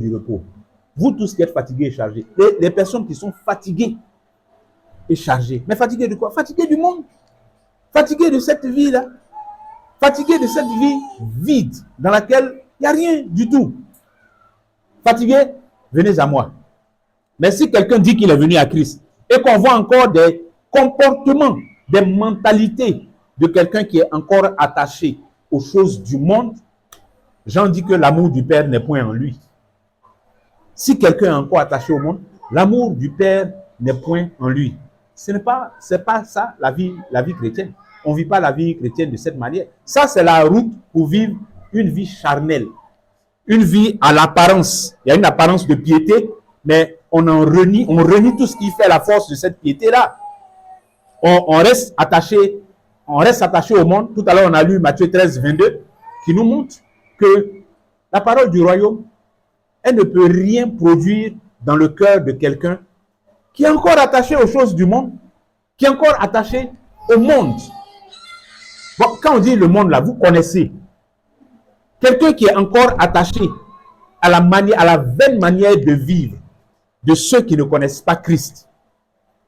du repos. Vous tous qui êtes fatigués et chargés, les personnes qui sont fatiguées et chargées. Mais fatiguées de quoi? Fatiguées du monde. Fatiguées de cette vie-là. Fatiguées de cette vie vide dans laquelle il n'y a rien du tout. Fatigués, venez à moi. Mais si quelqu'un dit qu'il est venu à Christ et qu'on voit encore des comportements, des mentalités de quelqu'un qui est encore attaché aux choses du monde, Jean dit que l'amour du Père n'est point en lui. Si quelqu'un est encore attaché au monde, l'amour du Père n'est point en lui. C'est pas ça la vie chrétienne. On ne vit pas la vie chrétienne de cette manière. Ça, c'est la route pour vivre une vie charnelle. Une vie à l'apparence. Il y a une apparence de piété, mais on renie tout ce qui fait la force de cette piété-là. On reste attaché au monde. Tout à l'heure, on a lu Matthieu 13, 22, qui nous montre que la parole du royaume, elle ne peut rien produire dans le cœur de quelqu'un qui est encore attaché aux choses du monde, qui est encore attaché au monde. Bon, quand on dit le monde là, vous connaissez. Quelqu'un qui est encore attaché à la vaine manière de vivre de ceux qui ne connaissent pas Christ.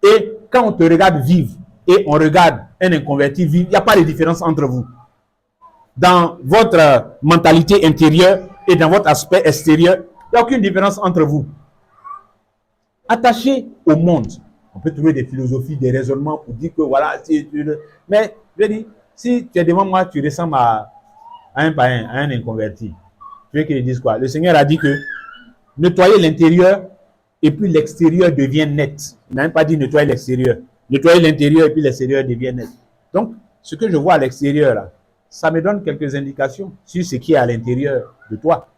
Et quand on te regarde vivre et on regarde un inconverti vivre, il n'y a pas de différence entre vous. Dans votre mentalité intérieure et dans votre aspect extérieur, il n'y a aucune différence entre vous. Attaché au monde, on peut trouver des philosophies, des raisonnements pour dire que voilà, mais je dis, si tu es devant moi, tu ressembles à un païen, à un inconverti. Tu veux qu'il dise quoi? Le Seigneur a dit que nettoyer l'intérieur et puis l'extérieur devient net. Il n'a même pas dit nettoyer l'extérieur. Nettoyer l'intérieur et puis l'extérieur devient net. Donc, ce que je vois à l'extérieur, là, ça me donne quelques indications sur ce qui est à l'intérieur de toi.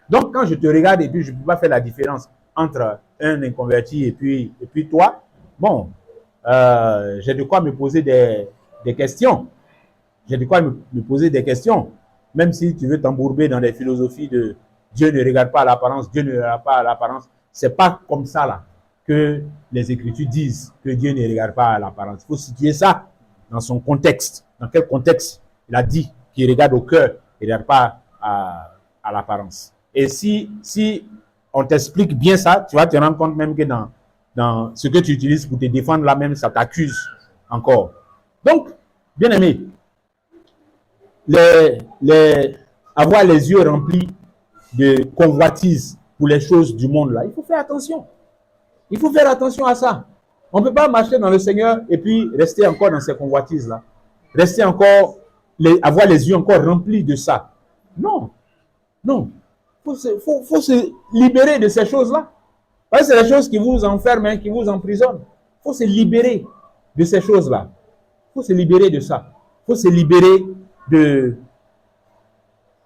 Donc, quand je te regarde et puis je ne peux pas faire la différence entre un inconverti et puis toi, bon, j'ai de quoi me poser des questions. J'ai de quoi me poser des questions. Même si tu veux t'embourber dans des philosophies de Dieu ne regarde pas à l'apparence, Dieu ne regarde pas à l'apparence. C'est pas comme ça là que les Écritures disent que Dieu ne regarde pas à l'apparence. Il faut situer ça dans son contexte. Dans quel contexte il a dit qu'il regarde au cœur et ne regarde pas à l'apparence. Et si on t'explique bien ça, tu vas te rendre compte même que dans ce que tu utilises pour te défendre là même, ça t'accuse encore. Donc, bien aimé, avoir les yeux remplis de convoitise pour les choses du monde là, il faut faire attention. Il faut faire attention à ça. On ne peut pas marcher dans le Seigneur et puis rester encore dans ces convoitises là. Rester encore, avoir les yeux encore remplis de ça. Non. Non. Faut se libérer de ces choses-là. Parce que c'est les choses qui vous enferment, qui vous emprisonnent. Il faut se libérer de ces choses-là. Il faut se libérer de ça. Il faut se libérer de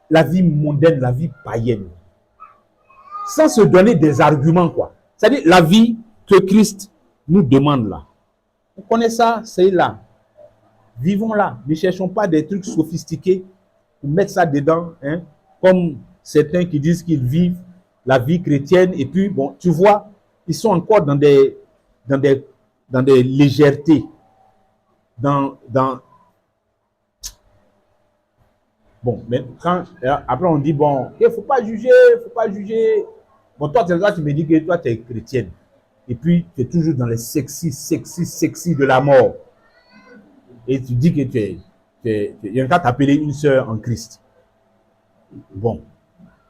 la vie mondaine, la vie païenne. Sans se donner des arguments, quoi. C'est-à-dire la vie que Christ nous demande là. Vous connaissez ça, c'est là. Vivons là. Ne cherchons pas des trucs sophistiqués pour mettre ça dedans, hein, comme certains qui disent qu'ils vivent la vie chrétienne et puis, bon, tu vois, ils sont encore dans des légèretés. Bon, mais quand, après on dit, bon, il ne faut pas juger, Bon, toi, tu me dis que toi, tu es chrétienne. Et puis, tu es toujours dans les sexy de la mort. Et tu dis que il y a un cas t'appeler une sœur en Christ. Bon,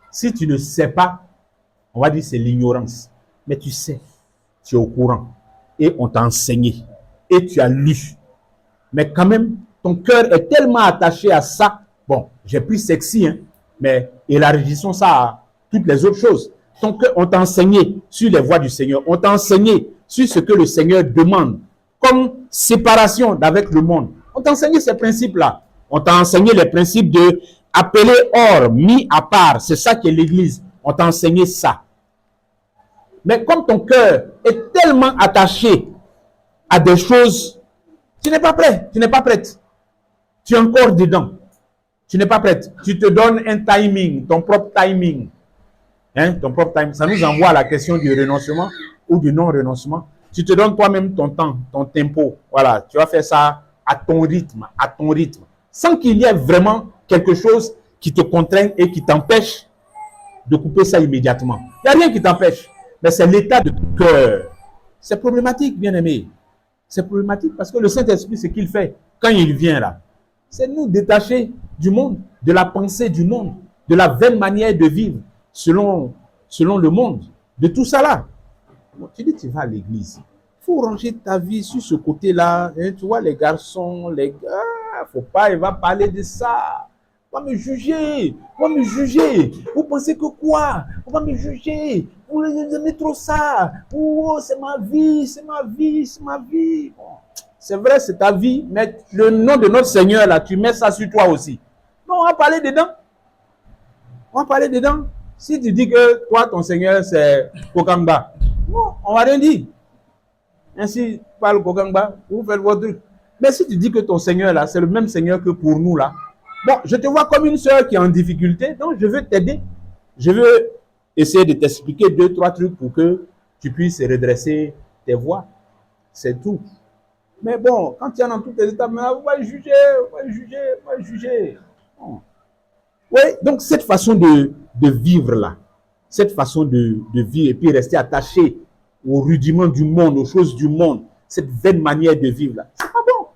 si tu ne sais pas, on va dire c'est l'ignorance. Mais tu sais, tu es au courant. Et on t'a enseigné. Et tu as lu. Mais quand même, ton cœur est tellement attaché à ça. Bon, j'ai pris sexy, hein, mais élargissons ça à toutes les autres choses. Donc, on t'a enseigné sur les voies du Seigneur. On t'a enseigné sur ce que le Seigneur demande comme séparation d'avec le monde. On t'a enseigné ces principes-là. On t'a enseigné les principes de appeler hors, mis à part. C'est ça qui est l'Église. On t'a enseigné ça. Mais comme ton cœur est tellement attaché à des choses, tu n'es pas prêt. Tu n'es pas prête. Tu es encore dedans. Tu n'es pas prête. Tu te donnes un timing, ton propre timing. Hein, ton propre timing. Ça nous envoie à la question du renoncement ou du non-renoncement. Tu te donnes toi-même ton temps, ton tempo. Voilà, tu vas faire ça à ton rythme, sans qu'il y ait vraiment quelque chose qui te contraigne et qui t'empêche de couper ça immédiatement. Il n'y a rien qui t'empêche. Mais c'est l'état de cœur. C'est problématique, bien-aimé. C'est problématique parce que le Saint-Esprit, ce qu'il fait, quand il vient là, c'est nous détacher du monde, de la pensée du monde, de la vaine manière de vivre selon le monde, de tout ça là. Bon, tu dis, tu vas à l'église. Il faut ranger ta vie sur ce côté-là. Hein, tu vois, les garçons, les gars, faut pas, il va parler de ça. On va me juger. On va me juger. Vous pensez que quoi? On va me juger. Vous aimez trop ça. Oh, c'est ma vie, c'est ma vie, c'est ma vie. Bon, c'est vrai, c'est ta vie, mais le nom de notre Seigneur, là, tu mets ça sur toi aussi. Non, on va parler dedans. On va parler dedans. Si tu dis que toi, ton Seigneur, c'est Kokamba, non, on va rien dire. Ainsi parle Kokamba, vous faites votre truc. Mais si tu dis que ton Seigneur, là, c'est le même Seigneur que pour nous, là, bon, je te vois comme une sœur qui est en difficulté, donc je veux t'aider. Je veux essayer de t'expliquer 2-3 trucs pour que tu puisses redresser tes voies. C'est tout. Mais bon, quand tu es dans tous tes états, vous allez juger, vous allez juger, vous allez juger. Bon. Oui, donc cette façon de vivre là, cette façon de vivre et puis rester attaché aux rudiments du monde, aux choses du monde, cette vaine manière de vivre là, c'est pas bon.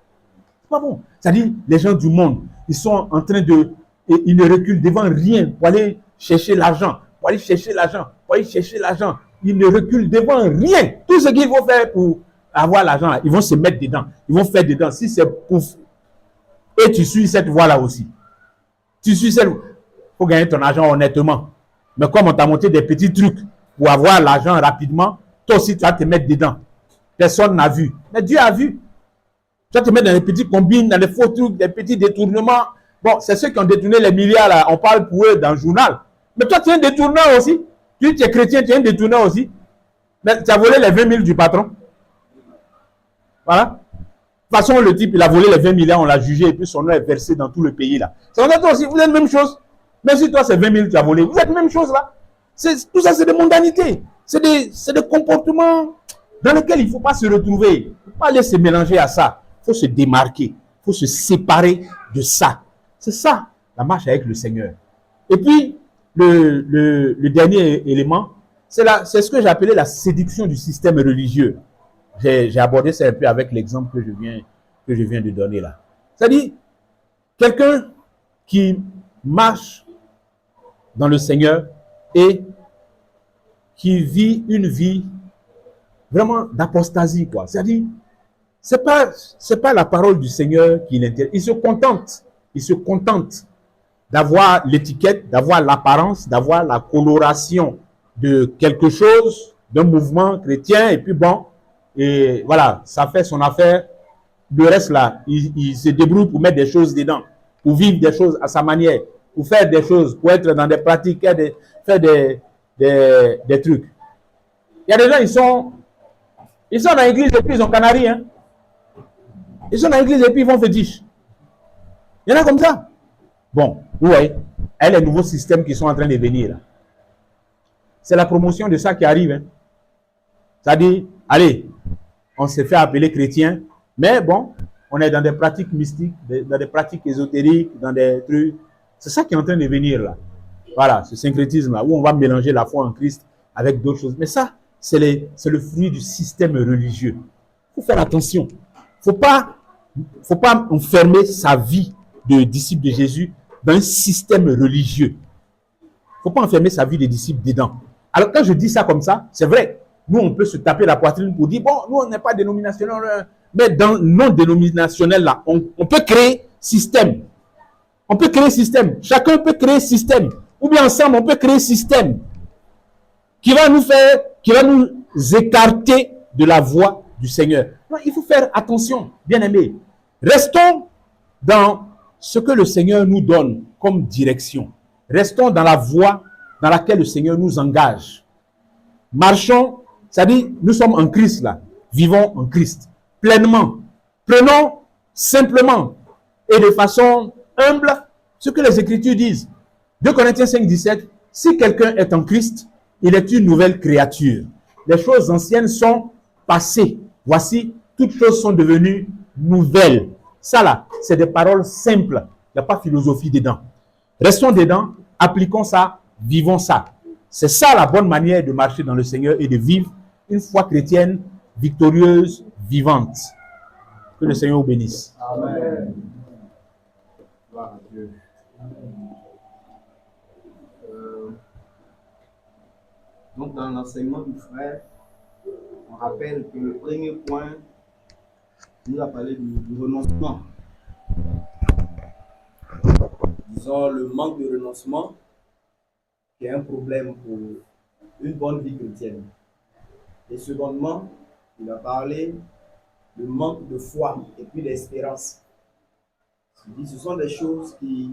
C'est pas bon. C'est-à-dire, les gens du monde, ils sont en train de, ils ne reculent devant rien pour aller chercher l'argent, pour aller chercher l'argent, pour aller chercher l'argent. Ils ne reculent devant rien. Tout ce qu'ils vont faire pour avoir l'argent, ils vont se mettre dedans. Ils vont faire dedans. Si c'est pour... Et tu suis cette voie-là aussi. Tu suis celle... Il faut gagner ton argent honnêtement. Mais comme on t'a monté des petits trucs pour avoir l'argent rapidement, toi aussi, tu vas te mettre dedans. Personne n'a vu. Mais Dieu a vu. Tu vas te mettre dans des petits combines, dans des faux trucs, des petits détournements. Bon, c'est ceux qui ont détourné les milliards, là. On parle pour eux dans le journal. Mais toi, tu es un détourneur aussi. Tu es chrétien, tu es un détourneur aussi. Mais tu as volé les 20 000 du patron. Voilà. De toute façon, le type, il a volé les 20 milliards, on l'a jugé, et puis son nom est versé dans tout le pays, là. C'est vrai, toi aussi, vous êtes la même chose. Même si toi, c'est 20 000 tu as volé, vous êtes la même chose, là. Tout ça, c'est des mondanités. C'est des comportements dans lesquels il ne faut pas se retrouver. Il ne faut pas aller se mélanger à ça. Il faut se démarquer. Il faut se séparer de ça. C'est ça, la marche avec le Seigneur. Et puis, le dernier élément, c'est ce que j'ai appelé la séduction du système religieux. J'ai abordé ça un peu avec l'exemple que je viens de donner là. C'est-à-dire, quelqu'un qui marche dans le Seigneur et qui vit une vie vraiment d'apostasie, quoi. C'est-à-dire, c'est pas la parole du Seigneur qui l'intéresse. Il se contente d'avoir l'étiquette, d'avoir l'apparence, d'avoir la coloration de quelque chose, d'un mouvement chrétien, et puis bon, et voilà, ça fait son affaire. Le reste là, il se débrouille pour mettre des choses dedans, pour vivre des choses à sa manière, pour faire des choses, pour être dans des pratiques, faire des trucs. Il y a des gens, ils sont dans l'église et puis ils ont canari, hein. Ils sont dans l'église et puis ils vont fétiche. Il y en a comme ça. Bon, vous voyez, il y a les nouveaux systèmes qui sont en train de venir là. C'est la promotion de ça qui arrive, hein. C'est-à-dire, allez, on s'est fait appeler chrétien, mais bon, on est dans des pratiques mystiques, dans des pratiques ésotériques, dans des trucs. C'est ça qui est en train de venir là. Voilà, ce syncrétisme-là, où on va mélanger la foi en Christ avec d'autres choses. Mais ça, c'est le fruit du système religieux. Il faut faire attention. Il ne faut pas enfermer sa vie de disciple de Jésus dans un système religieux. Il ne faut pas enfermer sa vie de disciple dedans. Alors quand je dis ça comme ça, c'est vrai. Nous, on peut se taper la poitrine pour dire, bon, nous, on n'est pas dénominationnel. Mais dans le non dénominationnel, là, on peut créer système. On peut créer système. Chacun peut créer système. Ou bien ensemble, on peut créer système qui va nous écarter de la voie du Seigneur. Non, il faut faire attention, bien-aimés. Restons dans ce que le Seigneur nous donne comme direction. Restons dans la voie dans laquelle le Seigneur nous engage. Marchons, c'est-à-dire, nous sommes en Christ là. Vivons en Christ, pleinement. Prenons simplement et de façon humble ce que les Écritures disent. 2 Corinthiens 5, 17, si quelqu'un est en Christ, il est une nouvelle créature. Les choses anciennes sont passées. Voici, toutes choses sont devenues nouvelles. Ça là, c'est des paroles simples. Il n'y a pas de philosophie dedans. Restons dedans, appliquons ça, vivons ça. C'est ça la bonne manière de marcher dans le Seigneur et de vivre une foi chrétienne victorieuse, vivante. Que le Seigneur vous bénisse. Amen. Gloire à Dieu. Donc, dans l'enseignement du frère, on rappelle que le premier point, il nous a parlé du renoncement. Disons, le manque de renoncement qui est un problème pour une bonne vie chrétienne. Et secondement, il a parlé du manque de foi et puis d'espérance. Il dit, ce sont des choses qui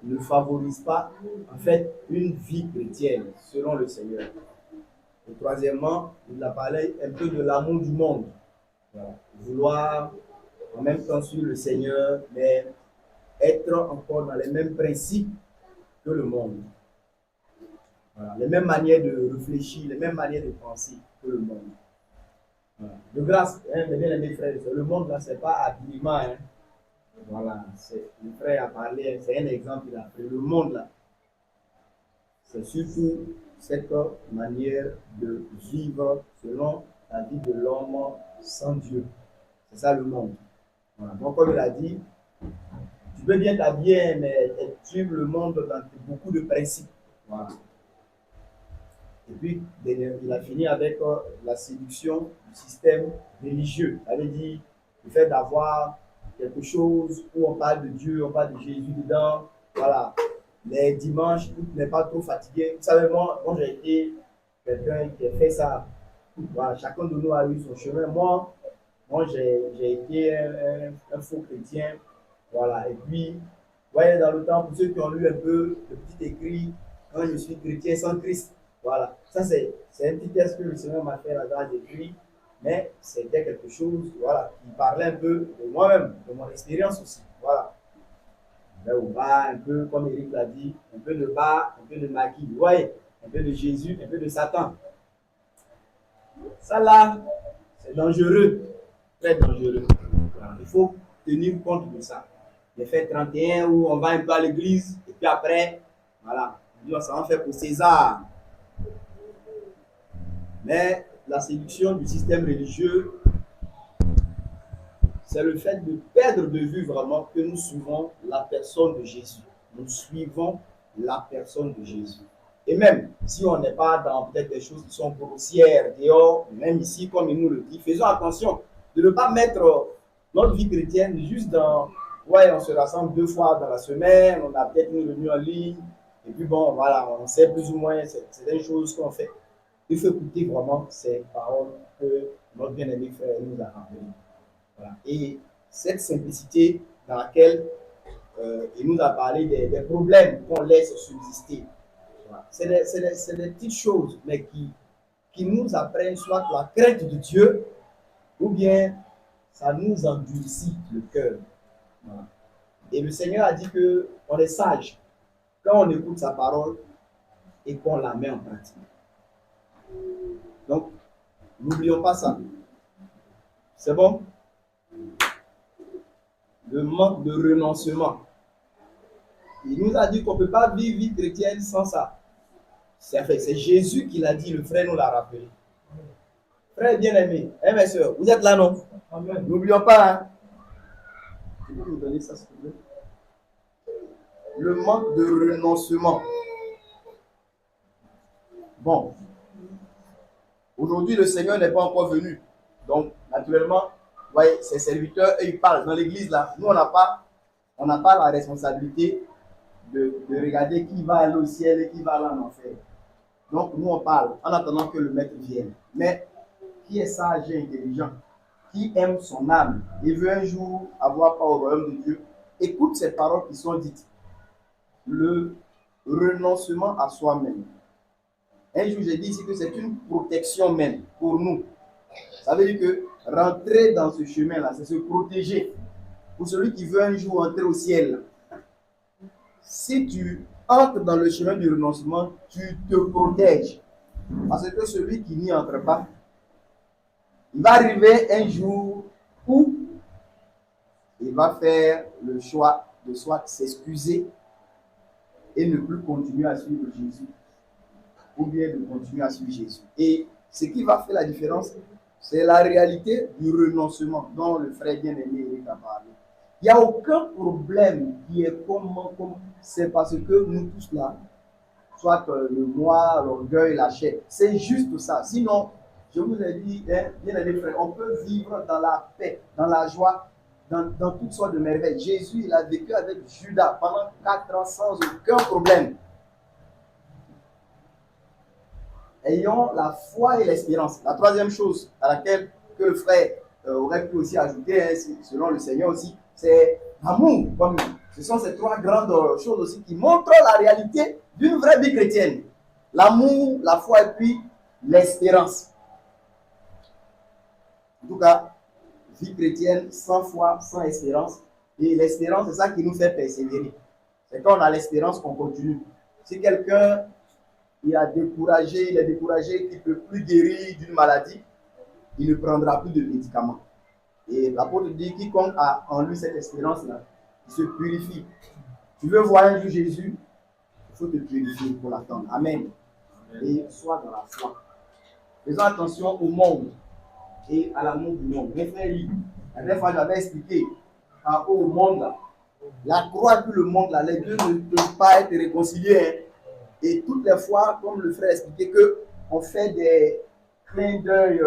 ne favorisent pas, en fait, une vie chrétienne selon le Seigneur. Et troisièmement, il a parlé un peu de l'amour du monde. Voilà. Vouloir en même temps suivre le Seigneur, mais être encore dans les mêmes principes que le monde. Voilà. Les mêmes manières de réfléchir, les mêmes manières de penser que le monde. Voilà. De grâce, hein, mes bien-aimés frères, le monde là, c'est pas habillement. Hein. Voilà, le frère a parlé, c'est un exemple qu'il a pris. Le monde là, c'est surtout cette manière de vivre selon la vie de l'homme sans Dieu. C'est ça le monde. Voilà. Donc, comme il a dit, tu peux bien t'habiller, mais suivre le monde dans beaucoup de principes. Voilà. Et puis, il a fini avec la séduction du système religieux. Ça veut dire le fait d'avoir quelque chose où on parle de Dieu, on parle de Jésus dedans. Voilà. Les dimanches, tout n'est pas trop fatigué. Vous savez, moi j'ai été quelqu'un qui a fait ça. Voilà, chacun de nous a eu son chemin. Moi j'ai été un faux chrétien. Voilà. Et puis, vous voyez, dans le temps, pour ceux qui ont lu un peu le petit écrit, quand je suis chrétien sans Christ, voilà. Ça, c'est un petit texte que le Seigneur m'a fait là dans l'écrit, mais c'était quelque chose, voilà, qui parlait un peu de moi-même, de mon expérience aussi. Voilà. Au bas, un peu, comme Eric l'a dit, un peu de bas, un peu de maquis. Vous voyez, un peu de Jésus, un peu de Satan. Ça là, c'est dangereux, très dangereux. Voilà. Il faut tenir compte de ça. Les fêtes 31 où on va un peu à l'église, et puis après, voilà, on dit ça va faire pour César. Mais la séduction du système religieux, c'est le fait de perdre de vue vraiment que nous suivons la personne de Jésus. Nous suivons la personne de Jésus. Et même si on n'est pas dans peut-être des choses qui sont grossières dehors, même ici, comme il nous le dit, faisons attention de ne pas mettre notre vie chrétienne juste dans, ouais, on se rassemble 2 fois dans la semaine, on a peut-être une réunion en ligne, et puis bon, voilà, on sait plus ou moins certaines choses qu'on fait. Il faut écouter vraiment ces paroles que notre bien-aimé frère nous a rappelées. Voilà. Et cette simplicité dans laquelle il nous a parlé des problèmes qu'on laisse subsister. Voilà. C'est des petites choses, mais qui nous apprennent soit la crainte de Dieu, ou bien ça nous endurcit le cœur. Voilà. Et le Seigneur a dit qu'on est sage quand on écoute sa parole et qu'on la met en pratique. Donc, n'oublions pas ça. C'est bon? Le manque de renoncement. Il nous a dit qu'on ne peut pas vivre vie chrétienne sans ça. C'est Jésus qui l'a dit, le frère nous l'a rappelé. Frère bien-aimé, mes soeurs, vous êtes là, non? Amen. N'oublions pas, hein? Tu peux nous donner ça, s'il vous plaît? Le manque de renoncement. Bon. Aujourd'hui, le Seigneur n'est pas encore venu. Donc, naturellement, vous voyez, ses serviteurs, eux, ils parlent dans l'église là. Nous, on n'a pas la responsabilité de regarder qui va aller au ciel et qui va aller en enfer. Donc, nous, on parle en attendant que le maître vienne. Mais qui est sage et intelligent, qui aime son âme et veut un jour avoir part au royaume de Dieu, écoute ces paroles qui sont dites. Le renoncement à soi-même. Un jour, j'ai dit ici que c'est une protection même pour nous. Ça veut dire que rentrer dans ce chemin-là, c'est se protéger. Pour celui qui veut un jour entrer au ciel, si tu entres dans le chemin du renoncement, tu te protèges. Parce que celui qui n'y entre pas, il va arriver un jour où il va faire le choix de soit s'excuser et ne plus continuer à suivre Jésus. ou bien de continuer à suivre Jésus. Et ce qui va faire la différence, c'est la réalité du renoncement dont le frère bien-aimé Eric a parlé. Il n'y a aucun problème qui est comme c'est parce que nous tous là, soit le moi, l'orgueil, la chair, c'est juste ça. Sinon, je vous ai dit, hein, bien-aimé frère, on peut vivre dans la paix, dans la joie, dans toutes sortes de merveilles. Jésus, il a vécu avec Judas pendant 4 ans sans aucun problème. Ayons la foi et l'espérance. La troisième chose à laquelle que le frère aurait pu aussi ajouter, hein, selon le Seigneur aussi, c'est l'amour. Ce sont ces 3 grandes choses aussi qui montrent la réalité d'une vraie vie chrétienne. L'amour, la foi et puis l'espérance. En tout cas, vie chrétienne sans foi, sans espérance. Et l'espérance, c'est ça qui nous fait persévérer. C'est quand on a l'espérance qu'on continue. Si quelqu'un il est découragé, qu'il ne peut plus guérir d'une maladie, il ne prendra plus de médicaments. Et l'apôtre dit, quiconque a en lui cette espérance-là, il se purifie. Tu veux voir un jour Jésus, il faut te purifier pour l'attendre. Amen. Et sois dans la foi. Faisons attention au monde et à l'amour du monde. Mes frères, la dernière fois, j'avais expliqué par rapport au monde, là, la croix et le monde, là, les deux ne peuvent pas être réconciliés. Hein. Et toutes les fois, comme le frère expliquait, qu'on fait des clins d'œil,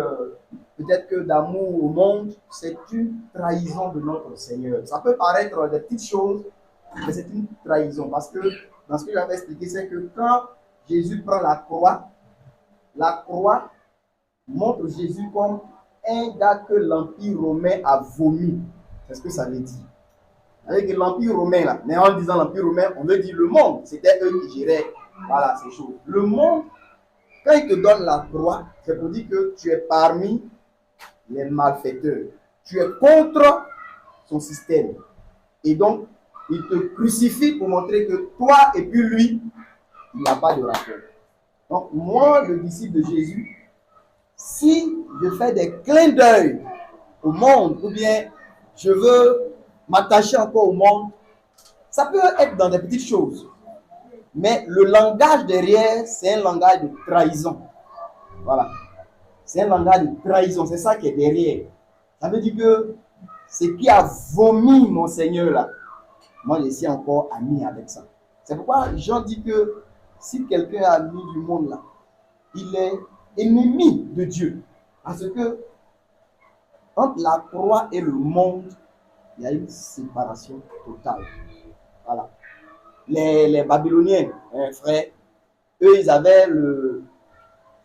peut-être que d'amour au monde, c'est une trahison de notre Seigneur. Ça peut paraître des petites choses, mais c'est une trahison. Parce que dans ce que j'avais expliqué, c'est que quand Jésus prend la croix montre Jésus comme un gars que l'Empire romain a vomi. C'est ce que ça veut dire. Avec l'Empire romain, là, mais en disant l'Empire romain, on veut dire le monde. C'était eux qui géraient. Voilà, ces choses. Le monde, quand il te donne la croix, c'est pour dire que tu es parmi les malfaiteurs. Tu es contre son système. Et donc, il te crucifie pour montrer que toi et puis lui, il n'y a pas de rapport. Donc, moi, le disciple de Jésus, si je fais des clins d'œil au monde, ou bien je veux m'attacher encore au monde, ça peut être dans des petites choses. Mais le langage derrière, c'est un langage de trahison. Voilà. C'est un langage de trahison. C'est ça qui est derrière. Ça veut dire que ce qui a vomi mon Seigneur là, moi je suis encore ami avec ça. C'est pourquoi Jean dit que si quelqu'un est ami du monde là, il est ennemi de Dieu. Parce que entre la croix et le monde, il y a une séparation totale. Voilà. Les Babyloniens, frère, eux, ils avaient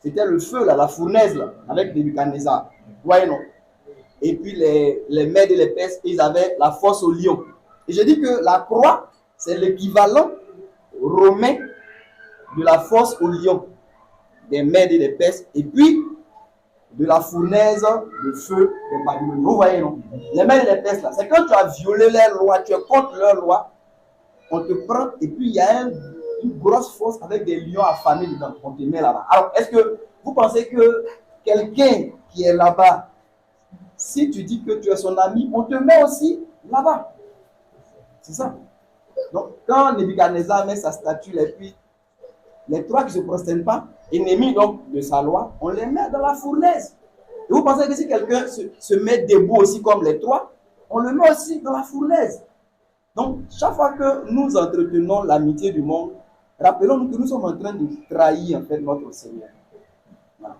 c'était le feu, là, la fournaise, là, avec Nebuchadnezzar. Ouais, non. Et puis les Mèdes et les Perses, ils avaient la fosse au lion. Et je dis que la croix, c'est l'équivalent romain de la fosse au lion, des Mèdes et des Perses, et puis de la fournaise de feu des Babyloniens. Vous voyez, non? Les Mèdes et les Perses, là, c'est quand tu as violé leurs lois, tu es contre leurs lois, on te prend, et puis il y a une grosse fosse avec des lions affamés dedans. On te met là-bas. Alors, est-ce que vous pensez que quelqu'un qui est là-bas, si tu dis que tu es son ami, on te met aussi là-bas? C'est ça. Donc, quand Nebuchadnezzar met sa statue, et puis les 3 qui ne se prosternent pas, ennemis donc de sa loi, on les met dans la fournaise. Et vous pensez que si quelqu'un se met debout aussi comme les 3, on le met aussi dans la fournaise? Donc, chaque fois que nous entretenons l'amitié du monde, rappelons-nous que nous sommes en train de trahir en fait notre Seigneur. Voilà.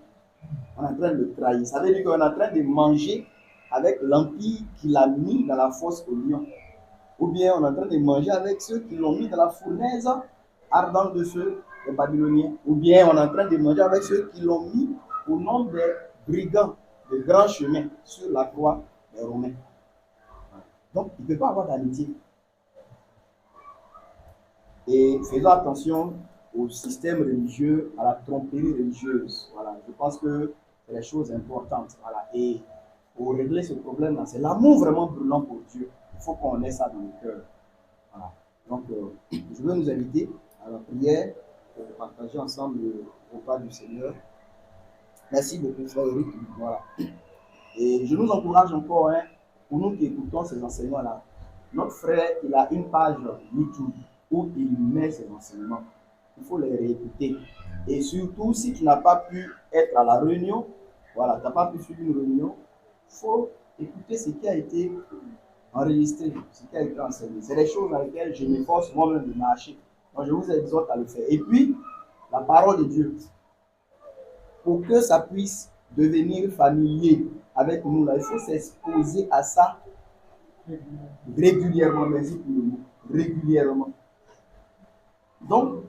On est en train de le trahir. Ça veut dire qu'on est en train de manger avec l'empire qu'il a mis dans la fosse au lion. Ou bien on est en train de manger avec ceux qui l'ont mis dans la fournaise ardente de feu, les Babyloniens. Ou bien on est en train de manger avec ceux qui l'ont mis au nom des brigands, des grands chemins sur la croix des Romains. Donc, il ne peut pas avoir d'amitié. Et faisons attention au système religieux, à la tromperie religieuse. Voilà, je pense que c'est des choses importantes. Voilà. Et pour régler ce problème-là, c'est l'amour vraiment brûlant pour Dieu. Il faut qu'on ait ça dans le cœur. Voilà. Donc, je veux nous inviter à la prière pour partager ensemble le repas du Seigneur. Merci beaucoup, frère Eric. Voilà. Et je nous encourage encore, hein, pour nous qui écoutons ces enseignements-là. Notre frère, il a une page YouTube où il met ses enseignements. il faut les réécouter. Et surtout, si tu n'as pas pu être à la réunion, voilà, tu n'as pas pu suivre une réunion, il faut écouter ce qui a été enregistré, ce qui a été enseigné. C'est des choses dans lesquelles je m'efforce moi-même de marcher. Donc, je vous exhorte à le faire. Et puis, la parole de Dieu, pour que ça puisse devenir familier avec nous, là, il faut s'exposer à ça régulièrement. Merci pour le mot. Régulièrement. Donc, il ne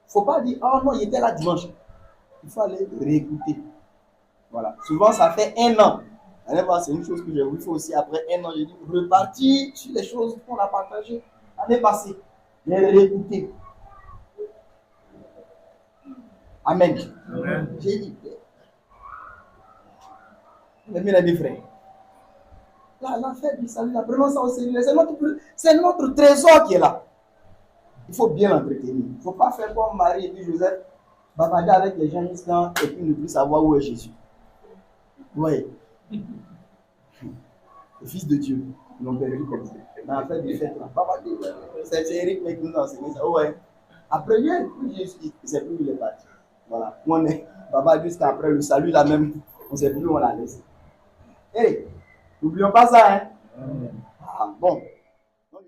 faut pas dire, oh non, il était là dimanche. Il faut aller réécouter. Voilà. Souvent, ça fait 1 an. C'est une chose que j'ai voulu faire aussi après 1 an. J'ai dit, repartir sur les choses qu'on a partagées l'année passée. Les réécouter. Amen. Amen. J'ai dit, mes amis frères, l'affaire du salut, prenons ça au sérieux. C'est notre trésor qui est là. Il faut bien l'entretenir. Il ne faut pas faire comme Marie et puis Joseph, bavarder avec les gens jusqu'à et puis ne plus savoir où est Jésus. Vous voyez, le Fils de Dieu, ils l'ont perdu comme ça. Dans l'affaire du fait, c'est Eric qui nous a enseigné ça. Ouais. Après, il ne sait plus où il est parti. Voilà. On est bavarder jusqu'à après le salut là même, on ne sait plus où on l'a laissé. Hey, n'oublions pas ça, hein? Ah, bon.